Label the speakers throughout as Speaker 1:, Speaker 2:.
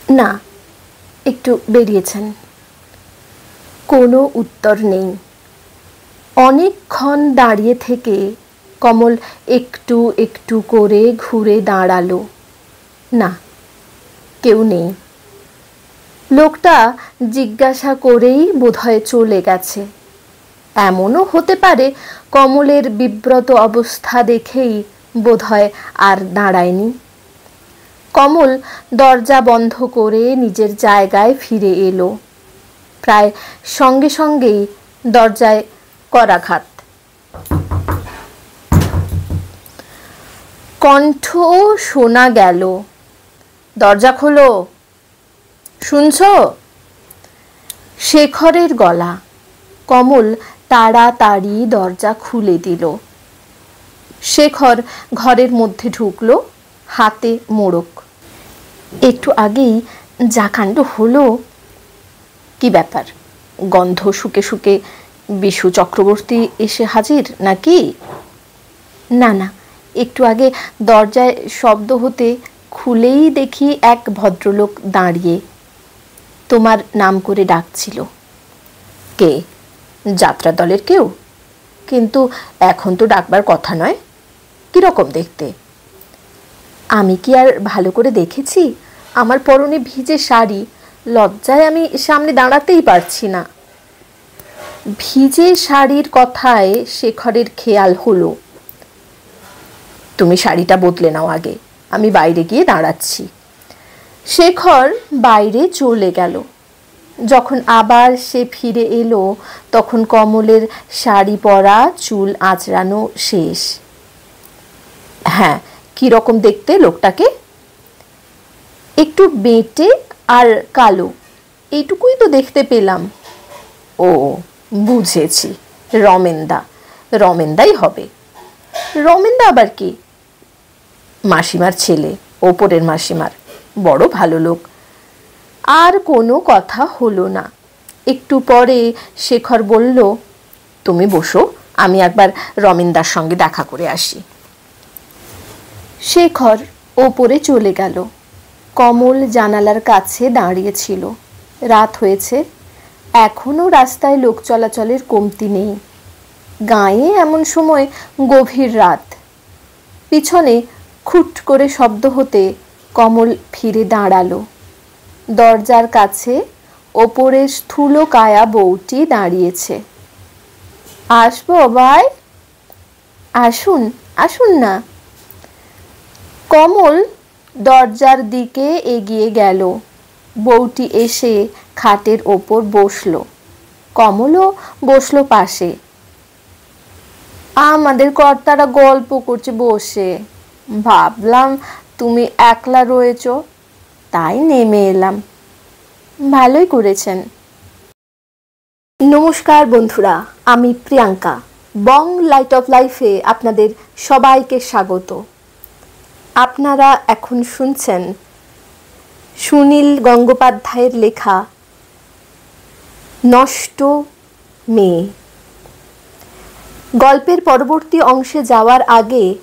Speaker 1: না, একটু বেরিয়েছেন। কোনো উত্তর নেই। অনেকক্ষণ দাঁড়িয়ে থেকে কমল একটু একটু করে ঘুরে দাঁড়ালো। না, কেউ নেই। লোকটা জিজ্ঞাসা করেই বোধহয় চলে গেছে। এমনও হতে পারে কমলের বিব্রত অবস্থা দেখেই বোধহয় আর দাঁড়ায়নি। কমল দরজা বন্ধ করে নিজের জায়গায় ফিরে এলো। প্রায় সঙ্গে সঙ্গেই দরজায় করাঘাত। কণ্ঠ শোনা গেল, দরজা খোলো, শুনছো? শেখরের গলা। কমল তাড়াতাড়ি দরজা খুলে দিল। শেখর ঘরের মধ্যে ঢুকলো, হাতে মোড়ক। একটু আগেই যা কাণ্ড হলো। কি ব্যাপার? গন্ধ শুকে শুকে বিশু চক্রবর্তী এসে হাজির নাকি? না না, একটু আগে দরজায় শব্দ হতে খুলেই দেখি এক ভদ্রলোক দাঁড়িয়ে তোমার নাম করে ডাকছিল। কে? যাত্রা দলের কেউ? কিন্তু এখন তো ডাকবার কথা নয়। কিরকম দেখতে? আমি কি আর ভালো করে দেখেছি? আমার পরনে ভিজে শাড়ি, লজ্জায় আমি সামনে দাঁড়াতেই পারছি না। ভিজে শাড়ির কথায় শেখরের খেয়াল হলো। তুমি শাড়িটা বদলে নাও আগে, আমি বাইরে গিয়ে দাঁড়াচ্ছি। শেখর বাইরে চলে গেল। যখন আবার সে ফিরে এলো তখন কমলের শাড়ি পরা, চুল আঁচড়ানো শেষ। হ্যাঁ, কিরকম দেখতে লোকটাকে? একটু বেঁটে আর কালো, এইটুকুই তো দেখতে পেলাম। ও, বুঝেছি, রমেনদা। রমেনদাই হবে। রমেনদা আবার কি? মাসিমার ছেলে, ওপরের মাসিমার। বড় ভালো লোক। আর কোনো কথা হলো না। একটু পরে শেখর বলল, তুমি বসো, আমি একবার রমেনদার সঙ্গে দেখা করে আসি। শেখর ওপরে চলে গেল। কমল জানালার কাছে দাঁড়িয়েছিল। রাত হয়েছে, এখনও রাস্তায় লোক চলাচলের কমতি নেই। গায়ে এমন সময় গভীর রাত। পিছনে খুট করে শব্দ হতে কমল ফিরে দাঁড়ালো। দরজার কাছে ওপরে স্থূল কায়া বউটি দাঁড়িয়েছে। আসবো ভাই? আসুন, আসুন না। কমল দরজার দিকে এগিয়ে গেল। বউটি এসে খাটের ওপর বসলো। কমলও বসলো পাশে। আমাদের কর্তারা গল্প করছে বসে। ভাবলাম তুমি একলা রয়েছ, তাই নেমে এলাম। ভালোই করেছেন। নমস্কার বন্ধুরা, আমি প্রিয়াঙ্কা। বং লাইট অফ লাইফে আপনাদের সবাইকে স্বাগত। আপনারা এখন শুনছেন সুনীল গঙ্গোপাধ্যায়ের লেখা নষ্ট মেয়ে। গল্পের পরবর্তী অংশে যাওয়ার আগে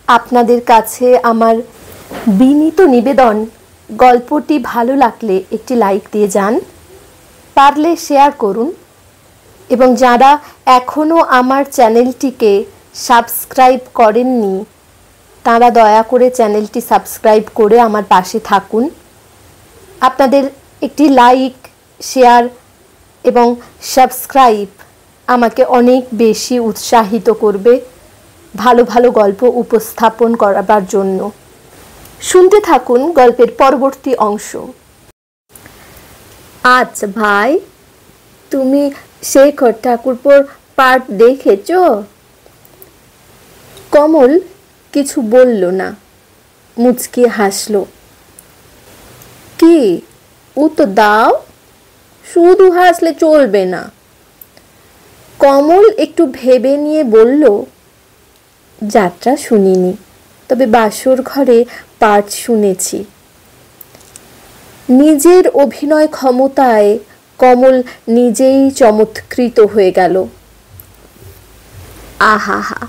Speaker 1: আপনাদের কাছে আমার বিনীত নিবেদন, গল্পটি ভালো লাগলে একটি লাইক দিয়ে যান, পারলে শেয়ার করুন, এবং যারা এখনও আমার চ্যানেলটিকে সাবস্ক্রাইব করেননি তারা দয়া করে চ্যানেলটি সাবস্ক্রাইব করে আমার পাশে থাকুন। আপনাদের একটি লাইক, শেয়ার এবং সাবস্ক্রাইব আমাকে অনেক বেশি উৎসাহিত করবে ভালো ভালো গল্প উপস্থাপন করার জন্য। শুনতে থাকুন গল্পের পরবর্তী অংশ। আচ্ছা ভাই, তুমি শেখর ঠাকুরপোর পার্ট দেখেছ? কমল কিছু বলল না, মুচকি হাসল। কি উত্তর দাও, শুধু হাসলে চলবে না। কমল একটু ভেবে নিয়ে বলল, যাত্রা শুনিনি, তবে বাসর ঘরে পার্ট শুনেছি। নিজের অভিনয় ক্ষমতায় কমল নিজেই চমৎকৃত হয়ে গেল। আহা হা,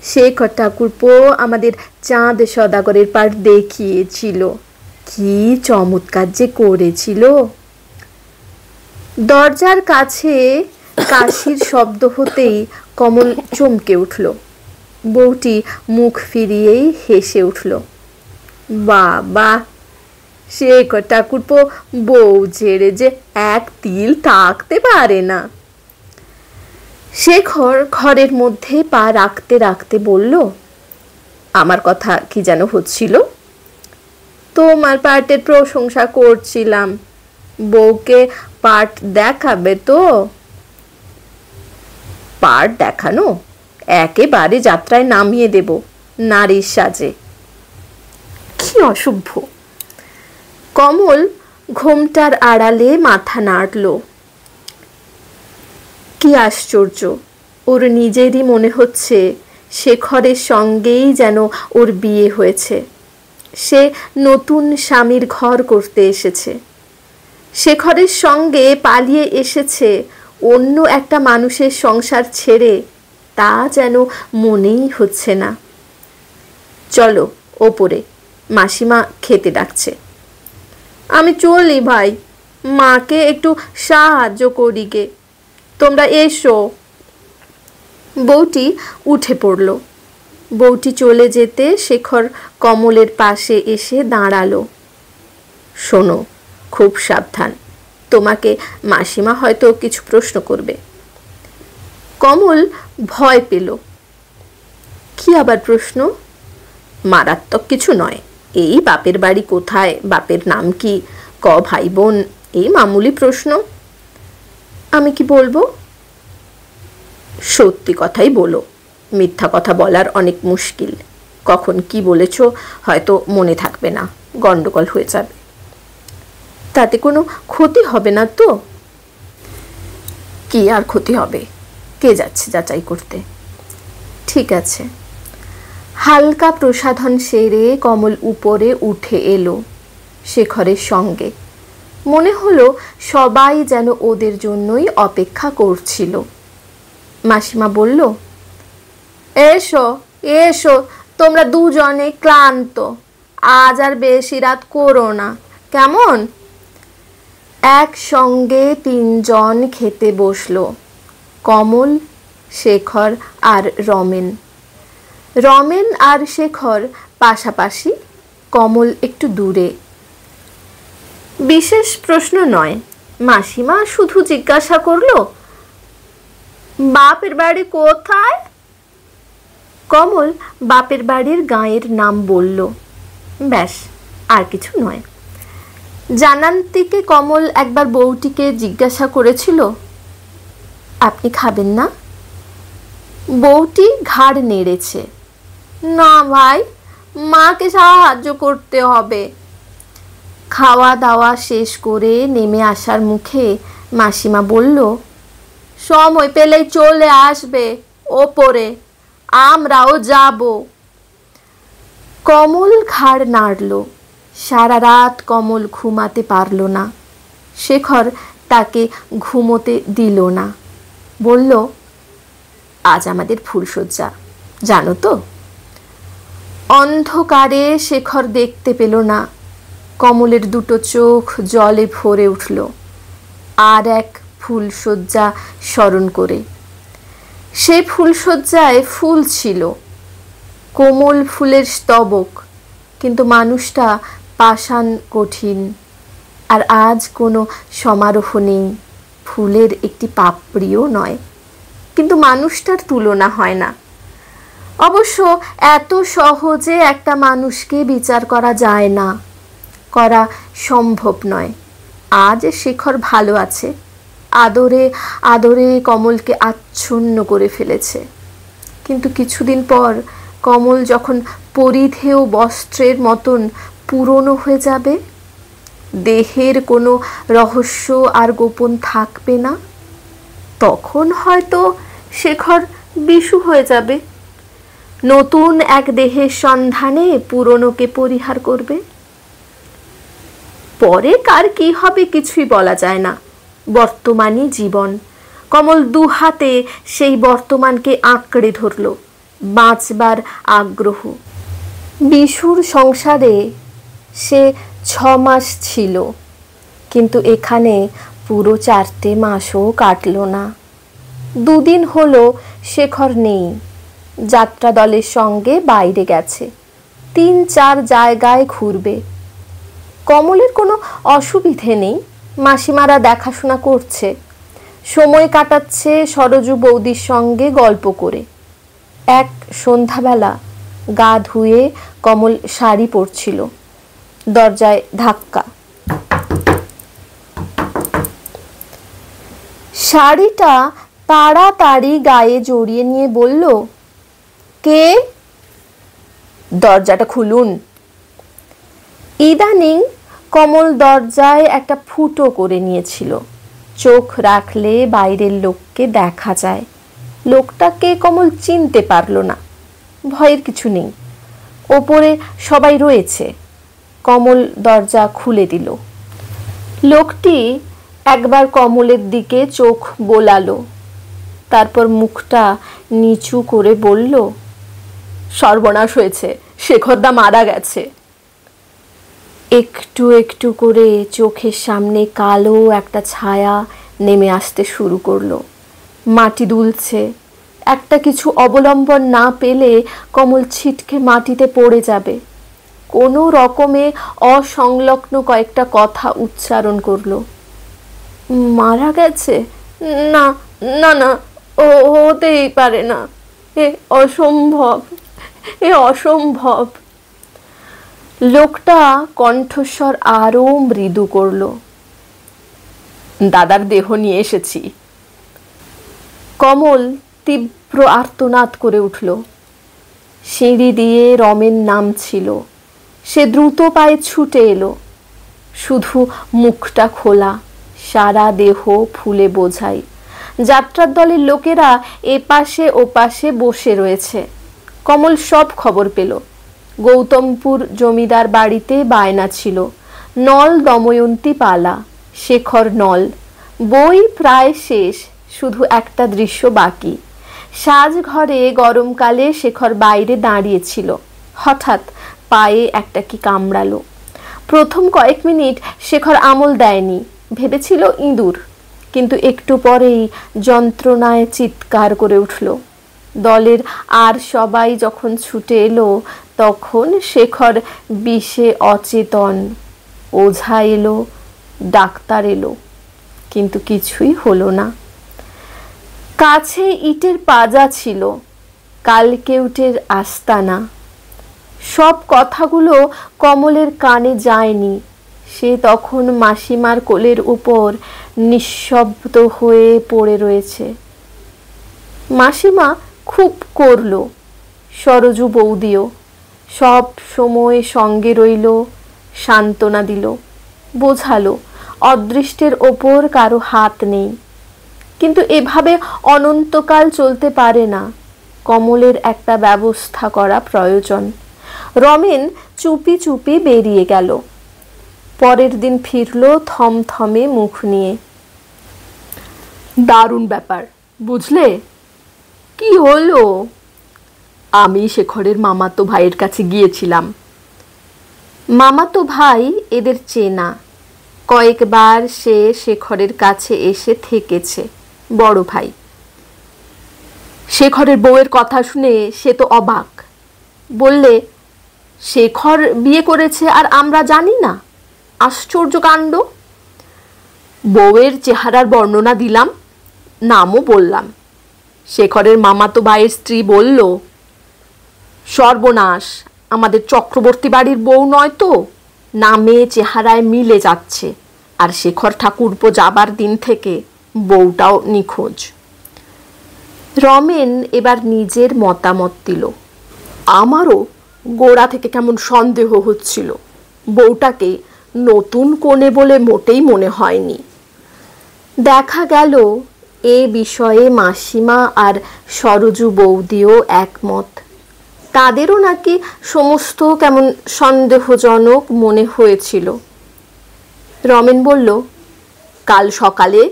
Speaker 1: শেখর ঠাকুরপো আমাদের চাঁদ সদাগরের পার্ট দেখিয়েছিল, কি চমৎকার যে করেছিল। দরজার কাছে কাশির শব্দ হতেই কমল চমকে উঠল। বউটি মুখ ফিরিয়েই হেসে উঠল। বাবা, শেখর ঠাকুরপো বউ ছেড়ে যে এক তিল থাকতে পারে না। শেখর ঘরের মধ্যে পা রাখতে রাখতে বলল, আমার কথা কি যেন হচ্ছিল? তোমার পার্টের প্রশংসা করছিলাম। বউকে পার্ট দেখাবে তো? পার্ট দেখানো? একেবারে যাত্রায় নামিয়ে দেব নারীর সাজে। কি অসভ্য! কমল ঘোমটার আড়ালে মাথা নাড়ল। কি আশ্চর্য, ওর নিজেরই মনে হচ্ছে শেখরের সঙ্গেই যেন ওর বিয়ে হয়েছে। সে নতুন স্বামীর ঘর করতে এসেছে। শেখরের সঙ্গে পালিয়ে এসেছে অন্য একটা মানুষের সংসার ছেড়ে, তা যেন মনেই হচ্ছে না। চলো ওপরে, মাসিমা খেতে ডাকছে। আমি চলি ভাই, মাকে একটু সাহায্য করি গে, তোমরা এসো। বউটি উঠে পড়ল। বউটি চলে যেতে শেখর কমলের পাশে এসে দাঁড়ালো। শোনো, খুব সাবধান, তোমাকে মাসিমা হয়তো কিছু প্রশ্ন করবে। কমল ভয় পেল। কি আবার প্রশ্ন? মারাত্মক কিছু নয়, এই বাপের বাড়ি কোথায়, বাপের নাম কি, ক ভাই বোন, এই মামুলি প্রশ্ন। আমি কি বলবো? সত্যি কথাই বলো, মিথ্যা কথা বলার অনেক মুশকিল। কখন কি বলেছ হয়তো মনে থাকবে না, গন্ডগোল হয়ে যাবে। তাতে কোনো ক্ষতি হবে না তো? কি আর ক্ষতি হবে, কে যাচ্ছে যাচাই করতে। ঠিক আছে। হালকা প্রসাধন সেরে কমল উপরে উঠে এলো শেখরের সঙ্গে। মনে হলো সবাই যেন ওদের জন্যই অপেক্ষা করছিল। মাসিমা বলল, এসো এসো, তোমরা দুজনে ক্লান্ত, আজ আর বেশি রাত করো না, কেমন? একসঙ্গে তিনজন খেতে বসলো, কমল, শেখর আর রমেন। রমেন আর শেখর পাশাপাশি, কমল একটু দূরে। বিশেষ প্রশ্ন নয়, মাসিমা শুধু জিজ্ঞাসা করলো, বাপের বাড়ি কোথায়? কমল বাপের বাড়ির গাঁয়ের নাম বলল, ব্যাস, আর কিছু নয়। জানান্তিকে কমল একবার বউটিকে জিজ্ঞাসা করেছিল, আপনি খাবেন না? বউটি ঘাড় নেড়েছে, না ভাই, মাকে সাহায্য করতে হবে। খাওয়া দাওয়া শেষ করে নেমে আসার মুখে মাসিমা বলল, সময় পেলেই চলে আসবে ওপরে, আমরাও যাব। কমল ঘাড় নাড়ল। সারা রাত কমল ঘুমাতে পারল না। শেখর তাকে ঘুমোতে দিল না। বলল, আজ আমাদের ফুলশয্যা, জানো তো? অন্ধকারে শেখর দেখতে পেল না। কমলের দুটো চোখ জলে ভরে উঠল আর এক ফুলশয্যা স্মরণ করে। সে ফুলশয্যায় ফুল ছিল, কোমল ফুলের স্তবক, কিন্তু মানুষটা পাষাণ কঠিন। আর আজ কোনো সমারোহ নেই, ফুলের একটি পাপড়িও নয়, কিন্তু মানুষটার তুলনা হয় না। অবশ্য এত সহজে একটা মানুষকে বিচার করা যায় না, করা সম্ভব নয়। আজ শেখর ভালো আছে, আদরে আদরে কমলকে আচ্ছন্ন করে ফেলেছে। কিন্তু কিছুদিন পর কমল যখন পরিধেয় বস্ত্রের মতন পুরনো হয়ে যাবে, দেহের কোনো রহস্য আর গোপন থাকবে না, তখন হয়তো শেখর বিশু হয়ে যাবে, নতুন এক দেহের সন্ধানে পুরনোকে পরিহার করবে। পরে কার কি হবে কিছুই বলা যায় না। বর্তমানই জীবন। কমল দুহাতে সেই বর্তমানকে আঁকড়ে ধরল, বাঁচবার আগ্রহ। বিশুর সংসারে সে 6 মাস ছিল, কিন্তু এখানে পুরো 4টে মাসও কাটল না। 2 দিন হলো শেখর নেই, যাত্রা দলের সঙ্গে বাইরে গেছে, 3-4 জায়গায় ঘুরবে। কমলের কোনো অসুবিধে নেই, মাসিমারা দেখাশোনা করছে, সময় কাটাচ্ছে সরজু বৌদির সঙ্গে গল্প করে। এক সন্ধ্যাবেলা গা ধুয়ে কমল শাড়ি পরছিল, দরজায় ধাক্কা। শাড়িটা তাড়াতাড়ি গায়ে জড়িয়ে নিয়ে বলল, কে? দরজাটা খুলুন। ইদানিং কমল দরজায় একটা ফুটো করে নিয়েছিল, চোখ রাখলে বাইরের লোককে দেখা যায়। লোকটাকে কমল চিনতে পারল না। ভয়ের কিছু নেই, ওপরে সবাই রয়েছে। কমল দরজা খুলে দিল। লোকটি একবার কমলের দিকে চোখ বোলালো, তারপর মুখটা নিচু করে বলল, সর্বনাশ হয়েছে, শেখরদা মারা গেছে। একটু একটু করে চোখের সামনে কালো একটা ছায়া নেমে আসতে শুরু করলো। মাটি দুলছে। একটা কিছু অবলম্বন না পেলে কমল ছিটকে মাটিতে পড়ে যাবে। কোনো রকমে অসংলগ্ন কয়েকটা কথা উচ্চারণ করলো। মারা গেছে? না না না, হতেই পারে না, এ অসম্ভব, এ অসম্ভব। লোকটা কণ্ঠস্বর আরো মৃদু করল, দাদার দেহ নিয়ে এসেছি। কমল তীব্র আর্তনাদ করে উঠল। সিঁড়ি দিয়ে রমেন নামছিল। সে দ্রুত পায়ে ছুটে এলো। শুধু মুখটা খোলা, সারা দেহ ফুলে বোঝাই। যাত্রার দলের লোকেরা এপাশে ওপাশে বসে রয়েছে। কমল সব খবর পেল। গৌতমপুর জমিদার বাড়িতে বায়না ছিল, নল দময়ন্তী পালা, শেখর নল। বই প্রায় শেষ, শুধু একটা দৃশ্য বাকি। সাজঘরে গরমকালে শেখর বাইরে দাঁড়িয়েছিল। হঠাৎ পায়ে একটা কি কামড়ালো। প্রথম কয়েক মিনিট শেখর আমল দেয়নি, ভেবেছিল ইঁদুর, কিন্তু একটু পরেই যন্ত্রণায় চিৎকার করে উঠল। দলের আর সবাই যখন ছুটে এলো তখন শেখর বিষে অচেতন। ওঝা এলো, ডাক্তার এলো, কিন্তু কিছুই হলো না। কাছে ইটের পাজা ছিল, কালকেউটের আস্তানা। সব কথাগুলো কমলের কানে যায়নি। সে তখন মাসিমার কোলের উপর নিঃশব্দ হয়ে পড়ে রয়েছে। মাসিমা খুব করল, সরজু বৌদিও সব সময় সঙ্গে রইল, সান্ত্বনা দিল, বোঝালো অদৃষ্টের ওপর কারো হাত নেই। কিন্তু এভাবে অনন্তকাল চলতে পারে না। কমলের একটা ব্যবস্থা করা প্রয়োজন। রমেন চুপি চুপি বেরিয়ে গেল। পরের দিন ফিরল থমথমে মুখ নিয়ে। দারুণ ব্যাপার, বুঝলে? কি হলো? আমি শেখরের মামাতো ভাইয়ের কাছে গিয়েছিলাম। মামাতো ভাই এদের চেনা, কয়েকবার সে শেখরের কাছে এসে থেকেছে। বড় ভাই। শেখরের বউয়ের কথা শুনে সে তো অবাক। বললে, শেখর বিয়ে করেছে আর আমরা জানি না? আশ্চর্য কাণ্ড। বউয়ের চেহারার বর্ণনা দিলাম, নামও বললাম। শেখরের মামাতো ভাইয়ের স্ত্রী বলল, সর্বনাশ, আমাদের চক্রবর্তী বাড়ির বউ নয় তো? নামে চেহারায় মিলে যাচ্ছে। আর শেখর ঠাকুরপো যাবার দিন থেকে বউটাও নিখোঁজ। রমেন এবার নিজের মতামত দিল। আমারও গোড়া থেকে কেমন সন্দেহ হচ্ছিল। বউটাকে নতুন কোণে বলে মোটেই মনে হয়নি। দেখা গেল এ বিষয়ে মাসিমা আর সরজু বৌদিও একমত। তাদেরও নাকি সমস্ত কেমন সন্দেহজনক মনে হয়েছিল। রমেন বলল, কাল সকালে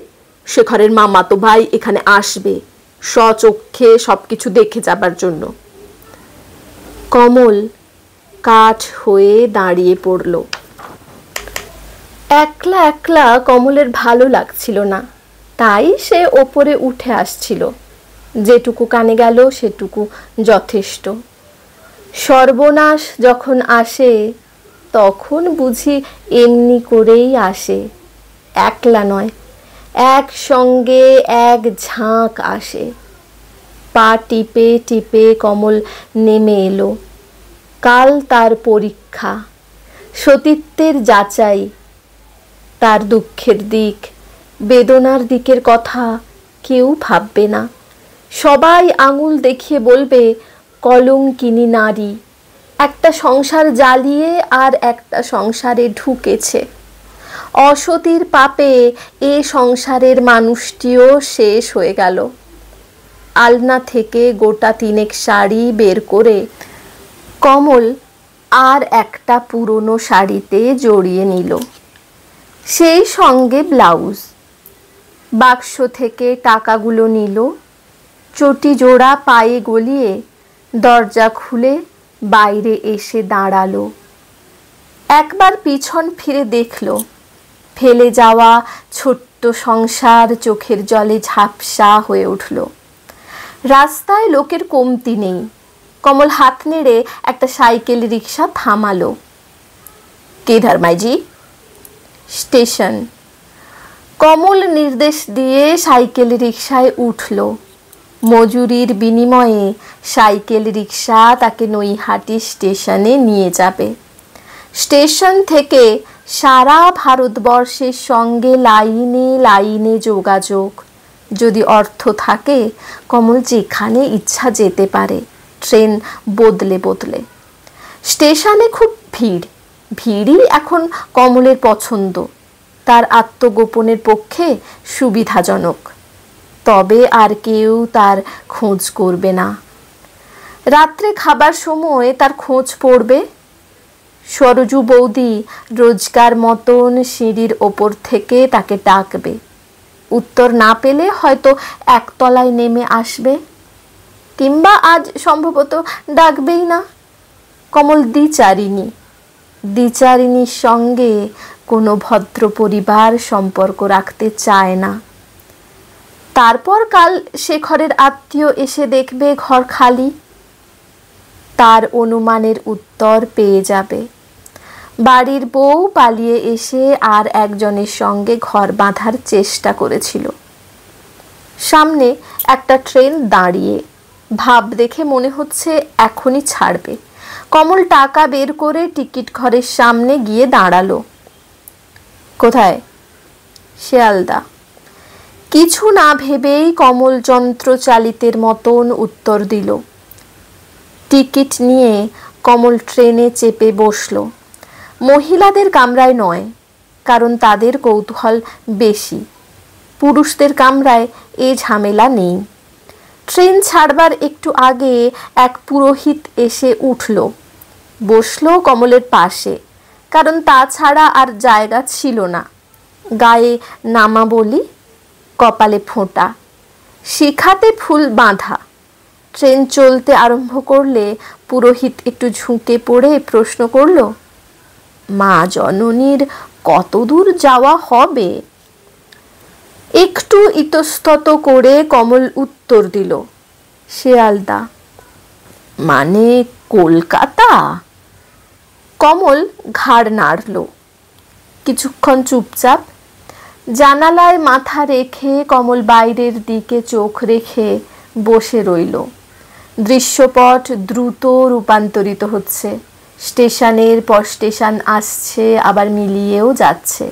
Speaker 1: শেখরের মামাতো ভাই এখানে আসবে, স্বচক্ষে সবকিছু দেখে যাবার জন্য। কমল কাঠ হয়ে দাঁড়িয়ে পড়ল। একলা একলা কমলের ভালো লাগছিল না, তাই সে ওপরে উঠে আসছিল। যেটুকু কানে গেল সেটুকু যথেষ্ট। সর্বনাশ যখন আসে তখন বুঝি এমনি করেই আসে, একলা নয়, একসঙ্গে এক ঝাঁক আসে। পা টিপে টিপে কমল নেমে এলো। কাল তার পরীক্ষা, সতীত্বের যাচাই। তার দুঃখের দিক, বেদনার দিকের কথা কেউ ভাববে না। সবাই আঙুল দেখিয়ে বলবে কলঙ্কিনী নারী, একটা সংসার জ্বালিয়ে আর একটা সংসারে ঢুকেছে। অসতীর পাপে এ সংসারের মানুষটিও শেষ হয়ে গেল। আলনা থেকে গোটা তিনেক শাড়ি বের করে কমল আর একটা পুরনো শাড়িতে জড়িয়ে নিল, সেই সঙ্গে ব্লাউজ। বাক্স থেকে টাকাগুলো নিল, চটি জোড়া পায়ে গলিয়ে দরজা খুলে বাইরে এসে দাঁড়ালো। একবার পিছন ফিরে দেখল, ফেলে যাওয়া ছোট্ট সংসার চোখের জলে ঝাপসা হয়ে উঠল। রাস্তায় লোকের কমতি নেই। কমল হাত নেড়ে একটা সাইকেল রিক্সা থামালো। কিধার মাইজি? স্টেশন। কমল নির্দেশ দিয়ে সাইকেল রিক্সায় উঠল। মজুরির বিনিময়ে সাইকেল রিক্সা তাকে নৈহাটি স্টেশনে নিয়ে যাবে। স্টেশন থেকে সারা ভারতবর্ষের সঙ্গে লাইনে লাইনে যোগাযোগ। যদি অর্থ থাকে কমল যেখানে ইচ্ছা যেতে পারে, ট্রেন বদলে বদলে। স্টেশনে খুব ভিড়, ভিড়ই এখন কমলের পছন্দ, তার আত্মগোপনের পক্ষে সুবিধাজনক। তবে আর কেউ তার খোঁজ করবে না। রাত্রে খাবার সময় তার খোঁজ পড়বে। সরজু বৌদি রোজকার মতন সিঁড়ির ওপর থেকে তাকে ডাকবে। উত্তর না পেলে হয়তো একতলায় নেমে আসবে, কিংবা আজ সম্ভবত ডাকবেই না। কমল দ্বিচারিণীর সঙ্গে কোনো ভদ্র পরিবার সম্পর্ক রাখতে চায় না। তারপর কাল শেখরের আত্মীয় এসে দেখবে ঘর খালি, তার অনুমানের উত্তর পেয়ে যাবে। বাড়ির বউ পালিয়ে এসে আর একজনের সঙ্গে ঘর বাঁধার চেষ্টা করেছিল। সামনে একটা ট্রেন দাঁড়িয়ে, ভাব দেখে মনে হচ্ছে এখনই ছাড়বে। কমল টাকা বের করে টিকিট ঘরের সামনে গিয়ে দাঁড়ালো। কোথায়? শিয়ালদা। কিছু না ভেবেই কমল যন্ত্রচালিতের মতন উত্তর দিল। টিকিট নিয়ে কমল ট্রেনে চেপে বসল। মহিলাদের কামরায় নয়, কারণ তাদের কৌতূহল বেশি। পুরুষদের কামরায় এ ঝামেলা নেই। ট্রেন ছাড়বার একটু আগে এক পুরোহিত এসে উঠল, বসল কমলের পাশে, কারণ তাছাড়া আর জায়গা ছিল না। গায়ে নামাবলি, কপালে ফোঁটা, শিখাতে ফুল বাঁধা। ট্রেন চলতে আরম্ভ করলে পুরোহিত একটু ঝুঁকে পড়ে প্রশ্ন করল, মা জননীর কতদূর যাওয়া হবে? একটু ইতস্তত করে কমল উত্তর দিল, শিয়ালদা। মানে কলকাতা? কমল ঘাড় নাড়ল। কিছুক্ষণ চুপচাপ। জানালায় মাথা রেখে কমল বাইরের দিকে চোখ রেখে বসে রইল। দৃশ্যপট দ্রুত রূপান্তরিত হচ্ছে। স্টেশনের পর স্টেশন আসছে, আবার মিলিয়েও যাচ্ছে।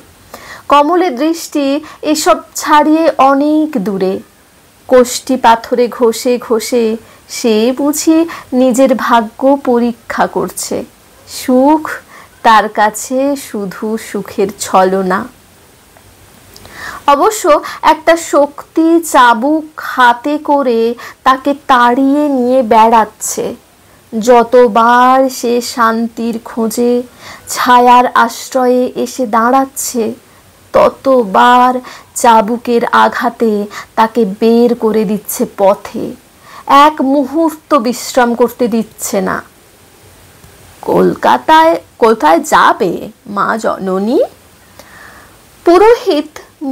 Speaker 1: কমলের দৃষ্টি এসব ছাড়িয়ে অনেক দূরে। কোষ্ঠী পাথরে ঘষে ঘষে সে বুঝি নিজের ভাগ্য পরীক্ষা করছে। সুখ তার কাছে শুধু সুখের ছলনা। অবশ্য একটা শক্তি চাবুক হাতে করে তাকে তাড়িয়ে নিয়ে বেড়াচ্ছে। যতবার সে শান্তির খোঁজে ছায়ার আশ্রয়ে এসে দাঁড়াচ্ছে, ততবার চাবুকের আঘাতে তাকে বের করে দিচ্ছে পথে, এক মুহূর্ত বিশ্রাম করতে দিচ্ছে না। কলকাতায় কোথায় যাবে মা জননী? পুরোহিত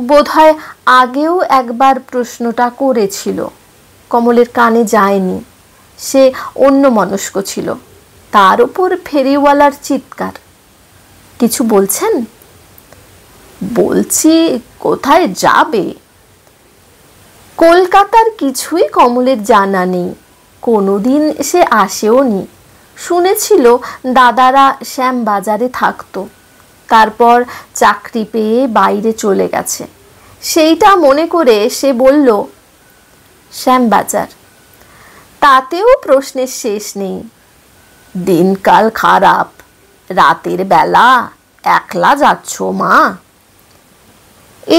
Speaker 1: বোধহয় আগেও একবার প্রশ্নটা করেছিল, কমলের কানে যায়নি। সে অন্যমনস্ক ছিল। তার উপর ফেরিওয়ালার চিৎকার। কিছু বলছেন? বলছি, কোথায় যাবে? কলকাতার কিছুই কমলের জানা নেই। কোনোদিন সে আসেও নি। শুনেছিল দাদারা শ্যামবাজারে থাকতো, তারপর চাকরি পেয়ে বাইরে চলে গেছে। সেইটা মনে করে সে বলল, শ্যামবাজার। তাতেও প্রশ্নের শেষ নেই। দিনকাল খারাপ, রাতের বেলা একলা যাচ্ছ মা?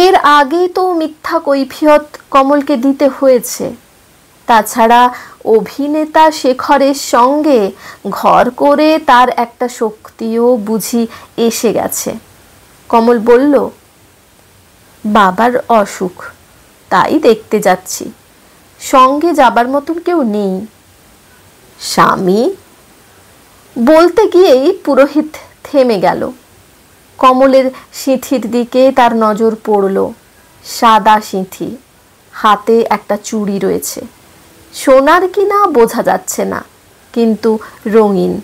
Speaker 1: এর আগে তো মিথ্যা কৈফিয়ত কমলকে দিতে হয়েছে। তাছাড়া অভিনেতা শেখরের সঙ্গে ঘর করে তার একটা শক্তিও বুঝি এসে গেছে। কমল বলল, বাবার অসুখ, তাই দেখতে যাচ্ছি। সঙ্গে যাবার মতন কেউ নেই। স্বামী? বলতে গিয়েই পুরোহিত থেমে গেল। কমলের সিঁথির দিকে তার নজর পড়ল। সাদা সিঁথি, হাতে একটা চুড়ি রয়েছে। সোনার কিনা বোঝা যাচ্ছে না, কিন্তু রঙিন।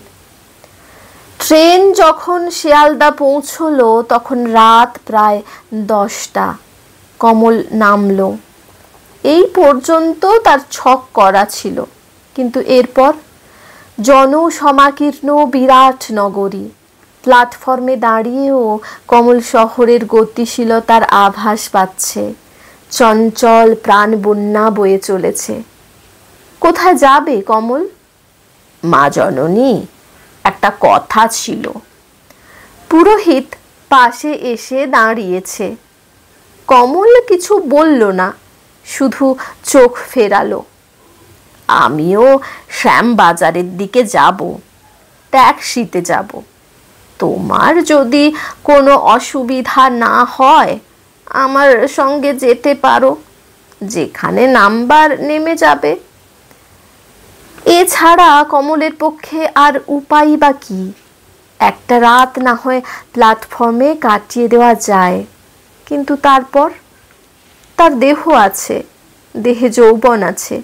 Speaker 1: ট্রেন যখন শিয়ালদা পৌঁছলো তখন রাত প্রায় 10টা। কমল নামল। এই পর্যন্ত তার ছক করা ছিল, কিন্তু এরপর জনসমাকীর্ণ বিরাট নগরী। প্ল্যাটফর্মে দাঁড়িয়েও কমল শহরের গতিশীলতার আভাস পাচ্ছে। চঞ্চল প্রাণ বন্যা বয়ে চলেছে। কোথায় যাবে কমল? মা জননী, একটা কথা ছিল। পুরোহিত পাশে এসে দাঁড়িয়েছে। কমল কিছু বলল না, শুধু চোখ ফেরালো। আমিও শ্যামবাজারের দিকে যাব, ট্যাক্সিতে যাব। তোমার যদি কোনো অসুবিধা না হয় আমার সঙ্গে যেতে পারো। যেখানে নাম্বার নেমে যাবে। এছাড়া কমলের পক্ষে আর উপায় বা কি? একটা রাত না হয় প্ল্যাটফর্মে কাটিয়ে দেওয়া যায়, কিন্তু তারপর? তার দেহ আছে, দেহে যৌবন আছে,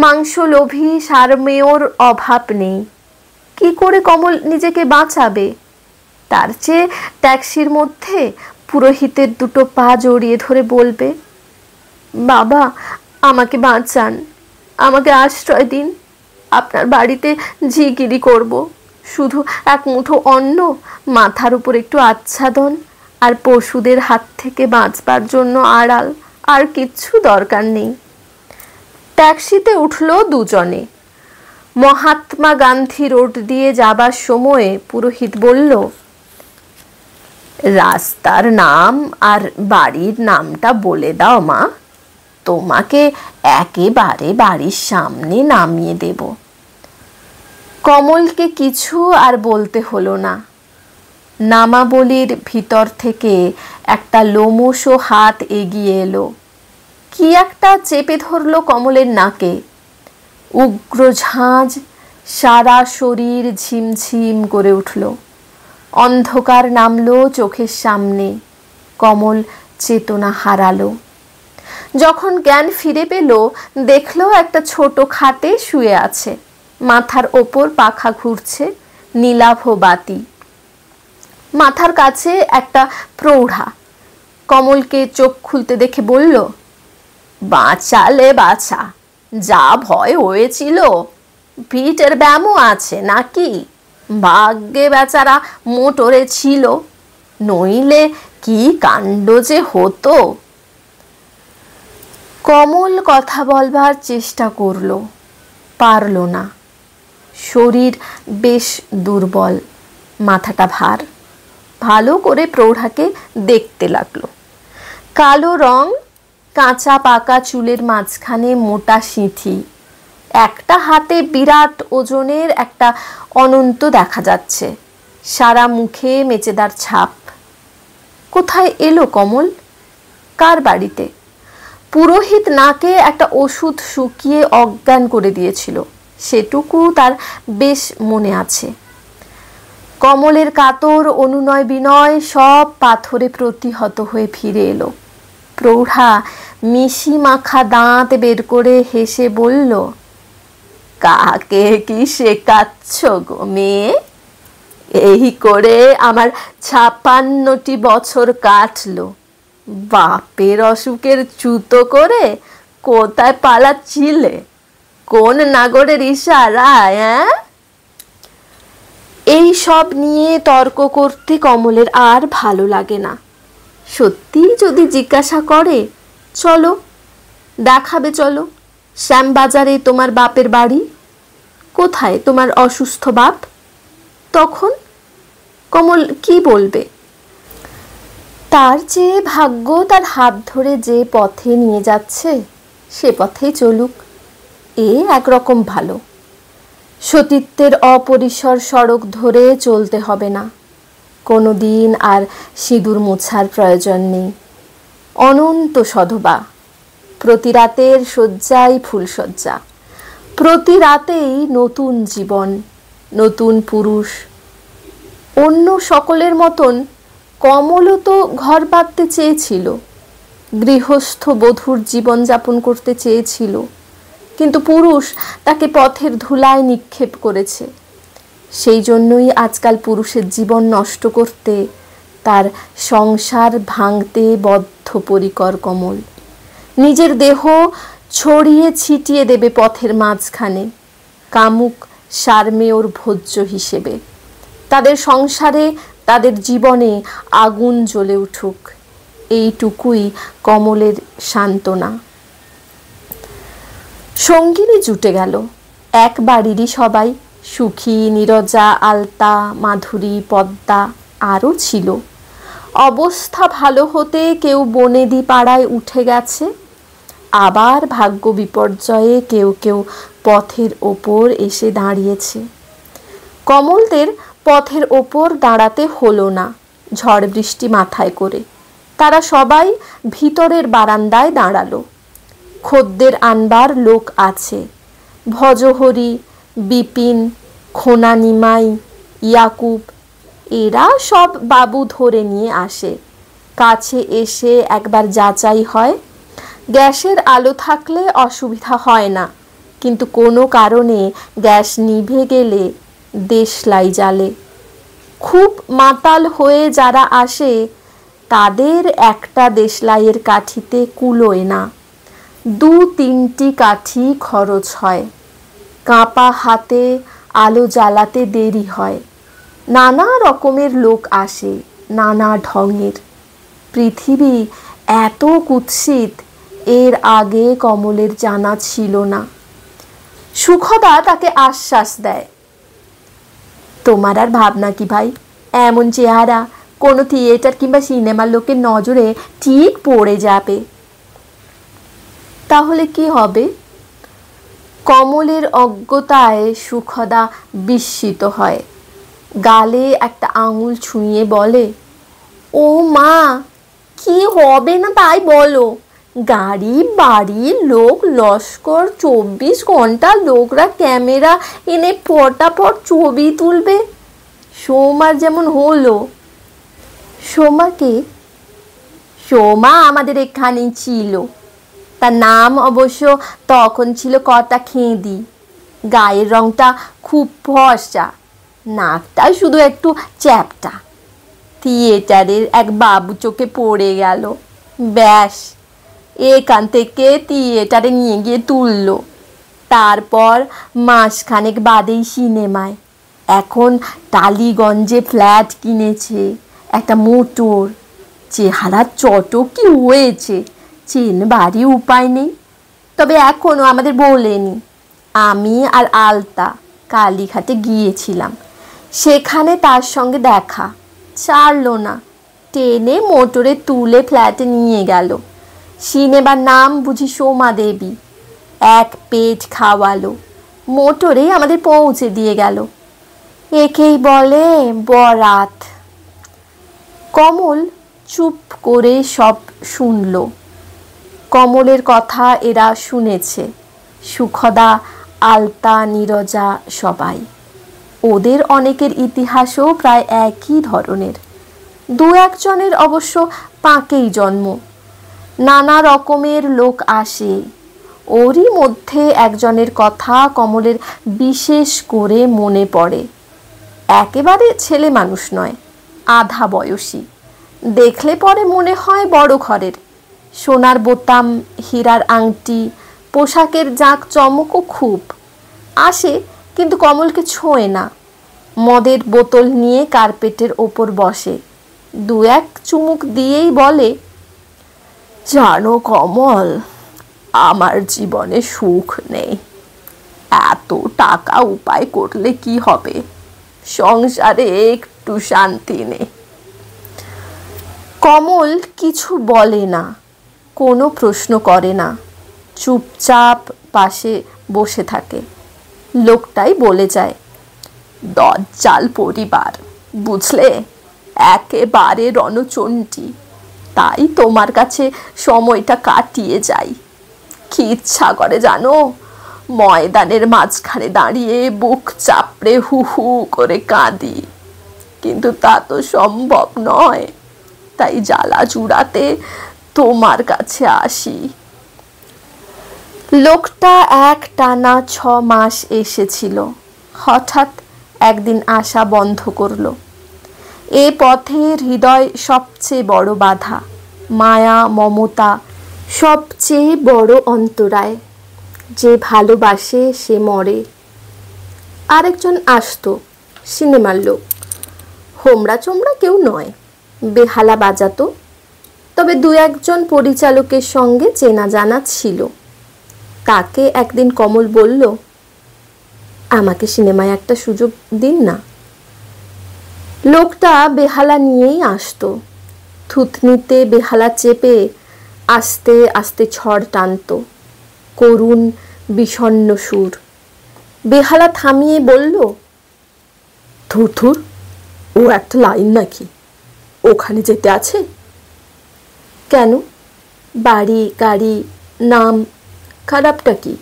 Speaker 1: মাংসলোভী সারমেয়র অভাব নেই। কি করে কমল নিজেকে বাঁচাবে? তার চেয়ে ট্যাক্সির মধ্যে পুরোহিতের দুটো পা জড়িয়ে ধরে বলবে, বাবা আমাকে বাঁচান, আমাকে আশ্রয় দিন। আপনার বাড়িতে ঝিগিরি করব। শুধু এক মুঠো অন্ন, মাথার উপর একটু আচ্ছাদন, আর পশুদের হাত থেকে বাঁচবার জন্য আড়াল, আর কিচ্ছু দরকার নেই। ট্যাক্সিতে উঠল দুজনে। মহাত্মা গান্ধী রোড দিয়ে যাবার সময়ে পুরোহিত বলল, রাস্তার নাম আর বাড়ির নামটা বলে দাও মা, তোমাকে একেবারে বাড়ির সামনে নামিয়ে দেব। কমলকে কিছু আর বলতে হলো না। নামাবলির ভিতর থেকে একটা লোমশ হাত এগিয়ে এলো। কি একটা চেপে ধরল কমলের নাকে। উগ্র ঝাঁজ, সারা শরীর ঝিমঝিম করে উঠল। অন্ধকার নামলো চোখের সামনে। কমল চেতনা হারালো। যখন জ্ঞান ফিরে পেল, দেখলো একটা ছোট খাটে শুয়ে আছে। মাথার ওপর পাখা ঘুরছে, নীলাভ বাতি। মাথার কাছে একটা প্রৌঢ়া। কমলকে চোখ খুলতে দেখে বলল, বাঁচালে বাছা, যা ভয় হয়েছিল। পিঠের ব্যামো আছে নাকি? ভাগ্যে বেচারা মোটরে ছিল, নইলে কি কাণ্ড যে হতো। কমল কথা বলবার চেষ্টা করল, পারল না। শরীর বেশ দুর্বল, মাথাটা ভার। ভালো করে প্রৌঢ়াকে দেখতে লাগলো। কালো রং, কাঁচা পাকা চুলের মাঝখানে মোটা সিঁথি। একটা হাতে বিরাট ওজনের একটা অনন্ত দেখা যাচ্ছে। সারা মুখে মেচেদার ছাপ। কোথায় এলো কমল? কার বাড়িতে? পুরোহিত নাকে একটা ওষুধ শুকিয়ে অজ্ঞান করে দিয়েছিল, সেটুকু তার বেশ মনে আছে। কমলের কাতর অনুনয় বিনয় সব পাথরে প্রতিহত হয়ে ফিরে এলো। প্রৌঢ়া মিশি মাখা দাঁত বের করে হেসে বলল, কাকে কি শেখাচ্ছ গো মেয়ে? এই করে আমার 56টি বছর কাটলো। বাপের অসুখের চুতো করে কোথায় পালাচ্ছিলে? কোন নাগরের ইশারায়? এই সব নিয়ে তর্ক করতে কমলের আর ভালো লাগে না। সত্যি যদি জিজ্ঞাসা করে, চলো দেখাবে, চলো শ্যামবাজারে তোমার বাপের বাড়ি, কোথায় তোমার অসুস্থ বাপ, তখন কমল কি বলবে? তার চেয়ে ভাগ্য তার হাত ধরে যে পথে নিয়ে যাচ্ছে সে পথেই চলুক, এ একরকম ভালো। সতীত্বের অপরিসর সড়ক ধরে চলতে হবে না, কোনো দিন আর সিঁদুর মোছার প্রয়োজন নেই। অনন্ত সধবা, প্রতি রাতের শয্যায় ফুলশয্যা, প্রতি রাতেই নতুন জীবন, নতুন পুরুষ। অন্য সকলের মতন কমলও তো ঘর পাততে চেয়েছিল, গৃহস্থ বধূর জীবন যাপন করতে চেয়েছিল, কিন্তু পুরুষ তাকে পথের ধুলায় নিক্ষেপ করেছে। সেই জন্যই আজকাল পুরুষের জীবন নষ্ট করতে, তার সংসার ভাঙতে বদ্ধপরিকর কমল। নিজের দেহ ছড়িয়ে ছিটিয়ে দেবে পথের মাঝখানে, কামুক সারমেয়র ভোজ্য হিসেবে। তাদের সংসারে, তাদের জীবনে আগুন জ্বলে উঠুক, এইটুকুই কমলের সান্ত্বনা। সঙ্গিনী জুটে গেল, এক বাড়িরই সবাই, সুখী, নীরজা, আলতা, মাধুরী, পদ্মা আরও ছিল। অবস্থা ভালো হতে কেউ বনেদি পাড়ায় উঠে গেছে, আবার ভাগ্য বিপর্যয়ে কেউ কেউ পথের ওপর এসে দাঁড়িয়েছে। কমলদের পথের ওপর দাঁড়াতে হলো না ঝড় বৃষ্টি মাথায় করে। তারা সবাই ভিতরের বারান্দায় দাঁড়ালো। খদ্দের আনবার লোক আছে, ভজহরি, বিপিন, খোনা নিমাই, ইয়াকুব, এরা সব বাবু ধরে নিয়ে আসে। কাছে এসে একবার যাচাই হয়। গ্যাসের আলো থাকলে অসুবিধা হয় না, কিন্তু কোনো কারণে গ্যাস নিভে গেলে দেশলাই জ্বালে। খুব মাতাল হয়ে যারা আসে তাদের একটা দেশলাইয়ের কাঠিতে কুলোয় না, 2-3টি কাঠি খরচ হয়। কাঁপা হাতে আলো জ্বালাতে দেরি হয়। নানা রকমের লোক আসে, নানা ঢঙের। পৃথিবী এত কুৎসিত এর আগে কমলের জানা ছিল না। সুখদা তাকে আশ্বাস দেয়, তোমার আর ভাবনা কি ভাই, এমন চেহারা কোনো থিয়েটার কিংবা সিনেমার লোকের নজরে ঠিক পড়ে যাবে। তাহলে কি হবে? কমলের অজ্ঞতায় সুখদা বিস্মিত হয়, গালে একটা আঙুল ছুঁয়ে বলে, ও মা, কি হবে না তাই বলো, গাড়ি বাড়ি লোক লস্কর, 24 ঘন্টা লোকরা ক্যামেরা এনে ফটাফট ছবি তুলবে। সোমার যেমন হলো। সোমাকে? সোমা আমাদের এখানেই ছিল, তার নাম অবশ্য তখন ছিল কটা খেঁদি। গায়ের রংটা খুব ফর্সা, নাকটা শুধু একটু চ্যাপটা। থিয়েটারের এক বাবু চোখে পড়ে গেল, ব্যাস এখান থেকে থিয়েটারে নিয়ে গিয়ে তুললো। তারপর মাসখানেক বাদেই সিনেমায়। এখন টালিগঞ্জে ফ্ল্যাট কিনেছে, একটা মোটর। চেহারা চটক কি হয়েছে, চেনবারই উপায় নেই। তবে এখনও আমাদের বলেনি। আমি আর আলতা কালীঘাটে গিয়েছিলাম, সেখানে তার সঙ্গে দেখা। ছাড়লো না, টেনে মোটরে তুলে ফ্ল্যাটে নিয়ে গেল। সিনেমার নাম বুঝি সোমা দেবী। এক পেট খাওয়ালো, মোটরে আমাদের পৌঁছে দিয়ে গেল। একেই বলে বরাত। কমল চুপ করে সব শুনল। কমলের কথা এরা শুনেছে, সুখদা, আলতা, নীরজা সবাই। ওদের অনেকের ইতিহাসও প্রায় একই ধরনের। দু একজনের অবশ্য পাঁকেই জন্ম। নানা রকমের লোক আসে। ওরই মধ্যে একজনের কথা কমলের বিশেষ করে মনে পড়ে। একেবারে ছেলে মানুষ নয়, আধা বয়সী। দেখলে পরে মনে হয় বড় ঘরের। সোনার বোতাম, হীরার আংটি, পোশাকের জাঁক চমকও খুব। আসে কিন্তু কমলকে ছোঁয় না। মদের বোতল নিয়ে কার্পেটের ওপর বসে। দু এক চুমুক দিয়েই বলে, জানো কমল, আমার জীবনে সুখ নেই। এত টাকা উপায় করলে কি হবে, সংসারে একটু শান্তি নেই। কমল কিছু বলে না, কোনো প্রশ্ন করে না, চুপচাপ পাশে বসে থাকে। লোকটাই বলে যায়, দজ্জাল পরিবার, বুঝলে, একেবারে রণচণ্ডী। তাই তোমার কাছে সময়টা কাটিয়ে যাই। কি ইচ্ছা করে জানো, ময়দানের মাঝখানে দাঁড়িয়ে বুক চাপড়ে হু হু করে কাঁদি, কিন্তু তা তো সম্ভব নয়। তাই জ্বালা জুড়াতে তোমার কাছে আসি। লোকটা এক টানা 6 মাস এসেছিল। হঠাৎ একদিন আসা বন্ধ করল। এ পথে হৃদয় সবচেয়ে বড় বাধা, মায়া মমতা সবচেয়ে বড় অন্তরায়। যে ভালোবাসে সে মরে। আরেকজন আসতো, সিনেমার লোক। হোমরা চোমরা কেউ নয়, বেহালা বাজাতো। তবে দু একজন পরিচালকের সঙ্গে চেনা জানা ছিল। তাকে একদিন কমল বলল, আমাকে সিনেমায় একটা সুযোগ দিন না। লোকটা বেহালা নিয়েই আসতো। থুতনিতে বেহালা চেপে আস্তে আস্তে ছড় টানত, করুণ বিষণ্ণ সুর। বেহালা থামিয়ে বলল, থুর থুর, ও একটা লাইন নাকি, ওখানে যেতে আছে? কেন, বাড়ি গাড়ি নাম, খারাপটা কি?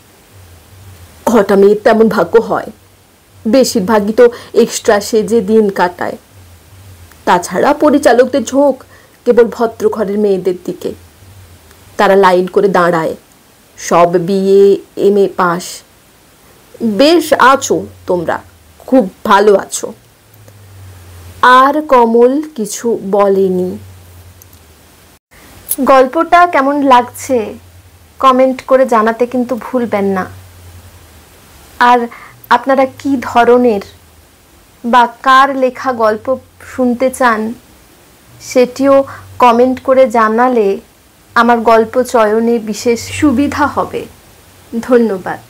Speaker 1: ঘটা মেয়ের তেমন ভাগ্য হয়, বেশিরভাগই তো এক্সট্রা সেজে দিন কাটায়। তাছাড়া পরিচালকদের ঝোঁক কেবল ভদ্র ঘরের মেয়েদের দিকে। তারা লাইন করে দাঁড়ায়, সব বিয়ে MA পাস। বেশ আছো তোমরা, খুব ভালো আছো। আর কমল কিছু বলেনি। গল্পটা কেমন লাগছে কমেন্ট করে জানাতে কিন্তু ভুলবেন না। আর আপনারা কি ধরনের বা কার লেখা গল্প শুনতে চান সেটিও কমেন্ট করে জানালে আমার গল্প চয়নে বিশেষ সুবিধা হবে। ধন্যবাদ।